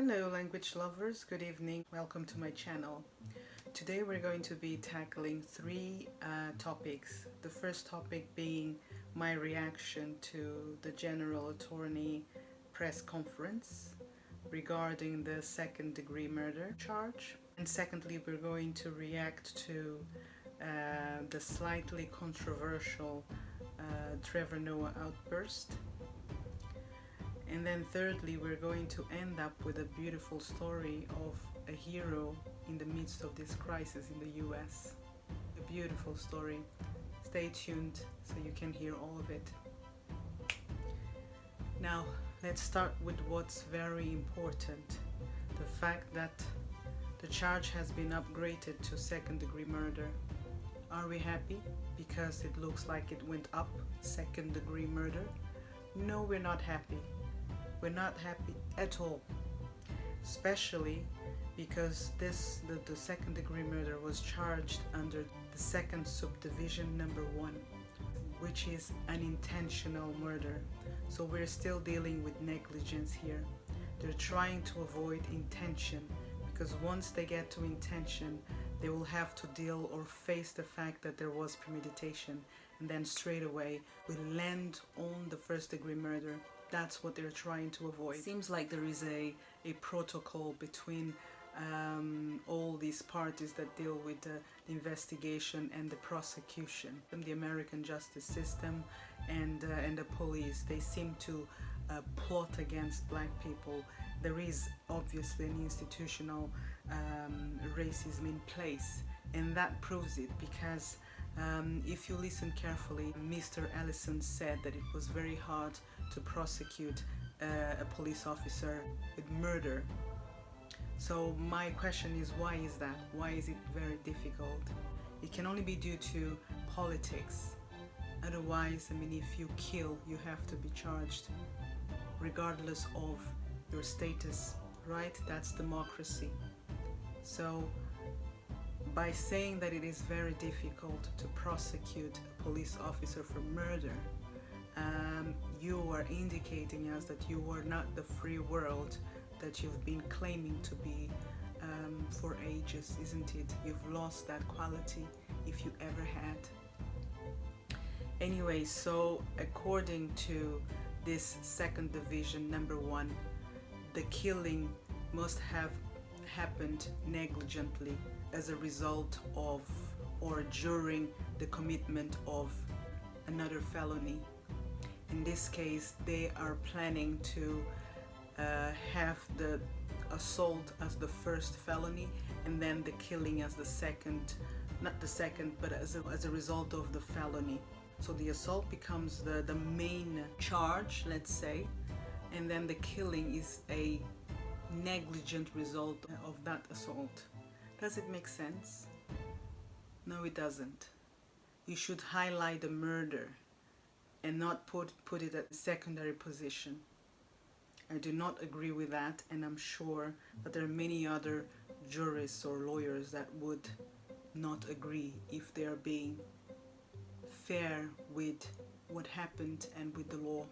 Hello language lovers, good evening, welcome to my channel. Today we're going to be tackling three topics. The first topic being my reaction to the General Attorney press conference regarding the second-degree murder charge. And secondly, we're going to react to the slightly controversial Trevor Noah outburst. And then thirdly, we're going to end up with a beautiful story of a hero in the midst of this crisis in the US. A beautiful story. Stay tuned so you can hear all of it. Now, let's start with what's very important. The fact that the charge has been upgraded to second-degree murder. Are we happy? Because it looks like it went up, second-degree murder? No, we're not happy. We're not happy at all, especially because the second degree murder was charged under the second subdivision number 1, which is an intentional murder. So we're still dealing with negligence here. They're trying to avoid intention, because once they get to intention, they will have to deal or face the fact that there was premeditation, and then straight away we land on the first degree murder. That's what they're trying to avoid. Seems like there is a protocol between all these parties that deal with the investigation and the prosecution. The American justice system and the police, they seem to plot against black people. There is obviously an institutional racism in place, and that proves it, because if you listen carefully, Mr. Ellison said that it was very hard to prosecute a police officer with murder. So my question is, why is that? Why is it very difficult? It can only be due to politics. Otherwise, I mean, if you kill, you have to be charged, regardless of your status, right? That's democracy. So by saying that it is very difficult to prosecute a police officer for murder, you are indicating us that you are not the free world that you've been claiming to be for ages, isn't it? You've lost that quality, if you ever had. Anyway, so according to this second division number 1, the killing must have happened negligently as a result of or during the commitment of another felony. In this case, they are planning to have the assault as the first felony, and then the killing as the second, not the second, but as a result of the felony. So the assault becomes the main charge, let's say, and then the killing is a negligent result of that assault. Does it make sense? No, it doesn't. You should highlight the murder and not put it at secondary position. I do not agree with that, and I'm sure that there are many other jurists or lawyers that would not agree if they are being fair with what happened and with the law.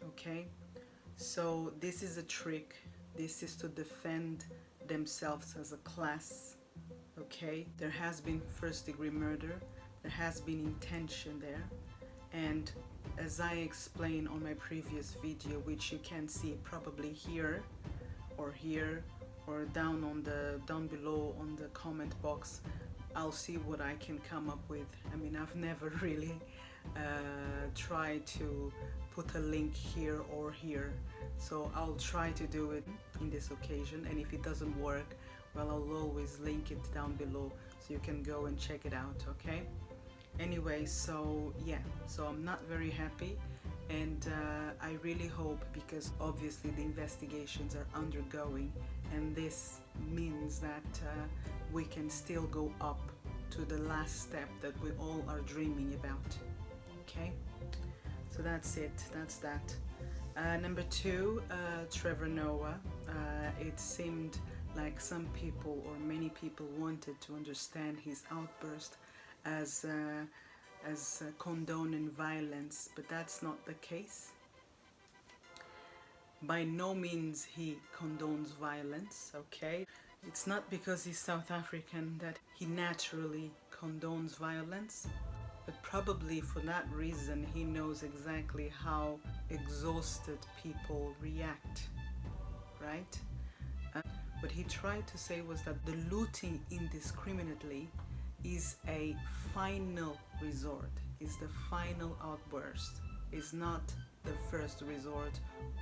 Okay? So this is a trick. This is to defend themselves as a class. Okay? There has been first degree murder. There has been intention there. And as I explained on my previous video, which you can see probably here or down below on the comment box, I'll see what I can come up with. I mean, I've never really tried to put a link here or here, so I'll try to do it in this occasion, and if it doesn't work, well, I'll always link it down below so you can go and check it out, okay? Anyway, so yeah, so I'm not very happy, and I really hope, because obviously the investigations are undergoing, and this means that we can still go up to the last step that we all are dreaming about. Okay, so that's it, that's that. Number 2, Trevor Noah. It seemed like some people, or many people, wanted to understand his outburst as condoning violence, but that's not the case. By no means he condones violence, okay? It's not because he's South African that he naturally condones violence, but probably for that reason he knows exactly how exhausted people react, right? What he tried to say was that the looting indiscriminately is a final resort, is the final outburst, is not the first resort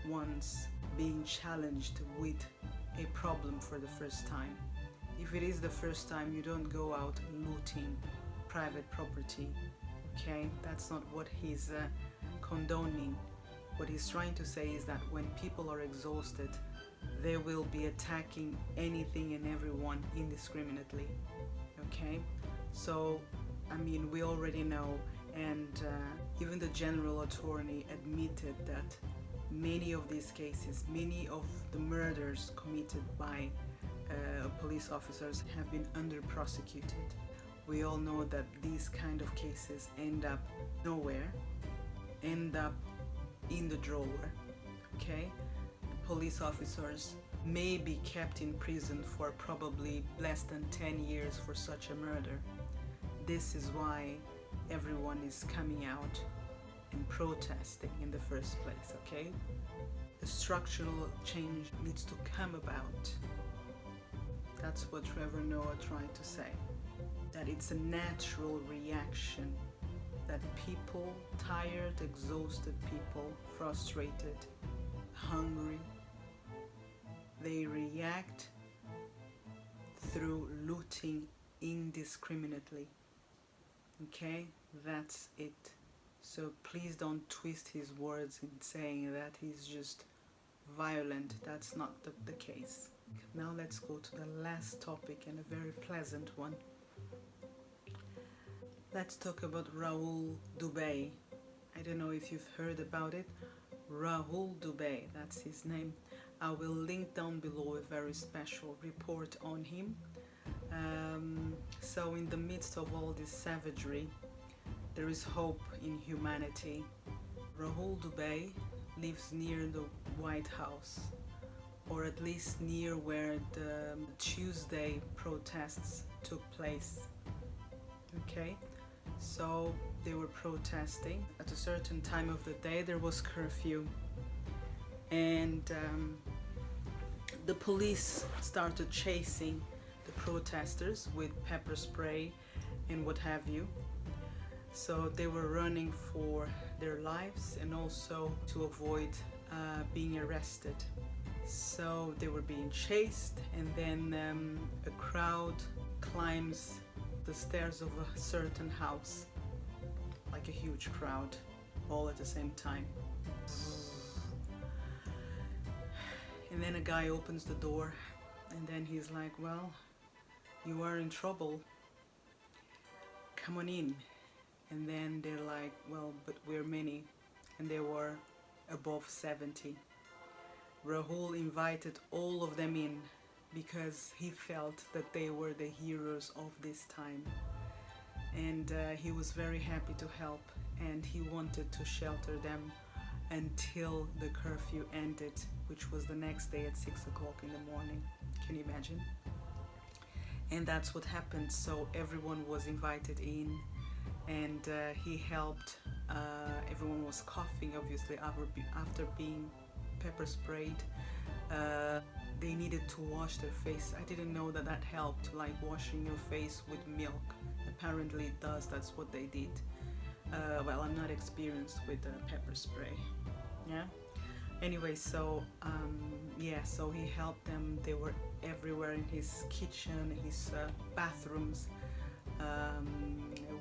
once being challenged with a problem for the first time. If it is the first time, you don't go out looting private property, okay? That's not what he's condoning. What he's trying to say is that when people are exhausted, they will be attacking anything and everyone indiscriminately, okay? So, I mean, we already know, and even the General Attorney admitted that many of these cases, many of the murders committed by police officers have been under-prosecuted. We all know that these kind of cases end up nowhere, end up in the drawer, okay? Police officers may be kept in prison for probably less than 10 years for such a murder. This is why everyone is coming out and protesting in the first place, okay? The structural change needs to come about. That's what Trevor Noah tried to say. That it's a natural reaction that people, tired, exhausted people, frustrated, hungry, they react through looting indiscriminately. Okay, that's it. So please don't twist his words in saying that he's just violent. That's not the case. Now let's go to the last topic, and a very pleasant one. Let's talk about Rahul Dubey. I don't know if you've heard about it. Rahul Dubey, that's his name. I will link down below a very special report on him. So in the midst of all this savagery, there is hope in humanity. Rahul Dubey lives near the White House, or at least near where the Tuesday protests took place. Okay, so they were protesting. At a certain time of the day there was curfew, and the police started chasing the protesters with pepper spray and what have you. So they were running for their lives and also to avoid being arrested. So they were being chased, and then a crowd climbs the stairs of a certain house, like a huge crowd, all at the same time. And then a guy opens the door, and then he's like, well, you are in trouble, come on in. And then they're like, well, but we're many, and they were above 70. Rahul invited all of them in because he felt that they were the heroes of this time, and he was very happy to help, and he wanted to shelter them until the curfew ended, which was the next day at 6 o'clock in the morning. Can you imagine? And that's what happened. So everyone was invited in, and he helped. Everyone was coughing, obviously, after being pepper sprayed. They needed to wash their face. I didn't know that that helped, like washing your face with milk. Apparently it does. That's what they did. Well, I'm not experienced with pepper spray. Yeah. Anyway, so yeah, so he helped them. They were everywhere in his kitchen, his bathrooms,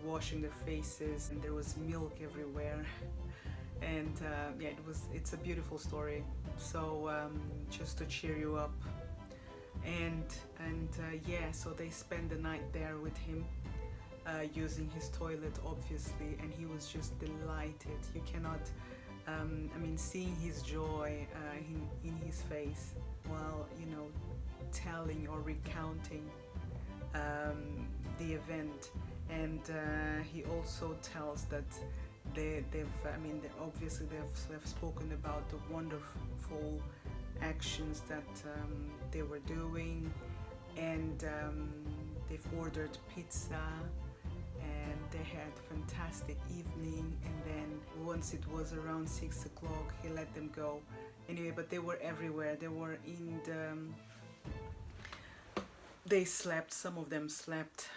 washing their faces, and there was milk everywhere. And yeah, it's a beautiful story. So just to cheer you up, and yeah, so they spent the night there with him, using his toilet, obviously, and he was just delighted. You cannot, I mean, seeing his joy in his face while, you know, telling or recounting the event. And he also tells that they've obviously they've spoken about the wonderful beautiful actions that they were doing, and they've ordered pizza and they had fantastic evening, and then once it was around 6 o'clock he let them go anyway. But they were everywhere. They were in the they slept, some of them slept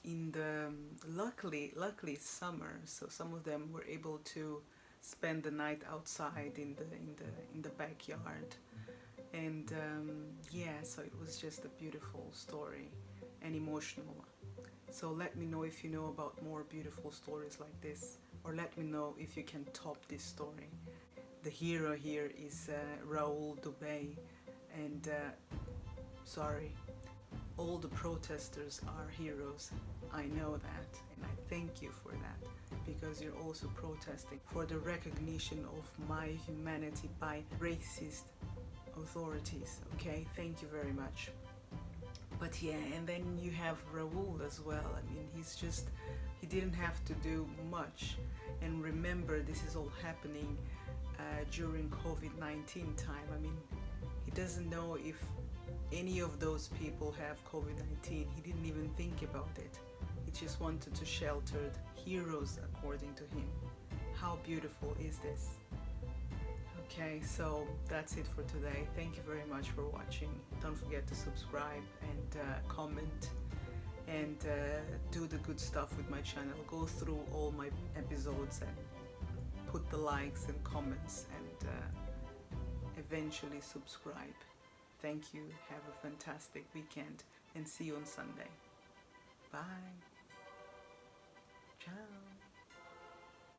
in the luckily it's summer, so some of them were able to spend the night outside in the backyard. And yeah, so it was just a beautiful story and emotional. So let me know if you know about more beautiful stories like this, or let me know if you can top this story. The hero here is Rahul Dubey, and sorry, all the protesters are heroes. I know that, and I thank you for that, because you're also protesting for the recognition of my humanity by racist authorities. Okay, thank you very much. But yeah, and then you have Rahul as well. I mean, he didn't have to do much. And remember, this is all happening during COVID-19 time. I mean, he doesn't know if any of those people have COVID-19. He didn't even think about it. He just wanted to shelter heroes, according to him. How beautiful is this? Okay, so that's it for today. Thank you very much for watching. Don't forget to subscribe and comment, and do the good stuff with my channel. Go through all my episodes and put the likes and comments, and eventually subscribe. Thank you. Have a fantastic weekend and see you on Sunday. Bye. Ciao.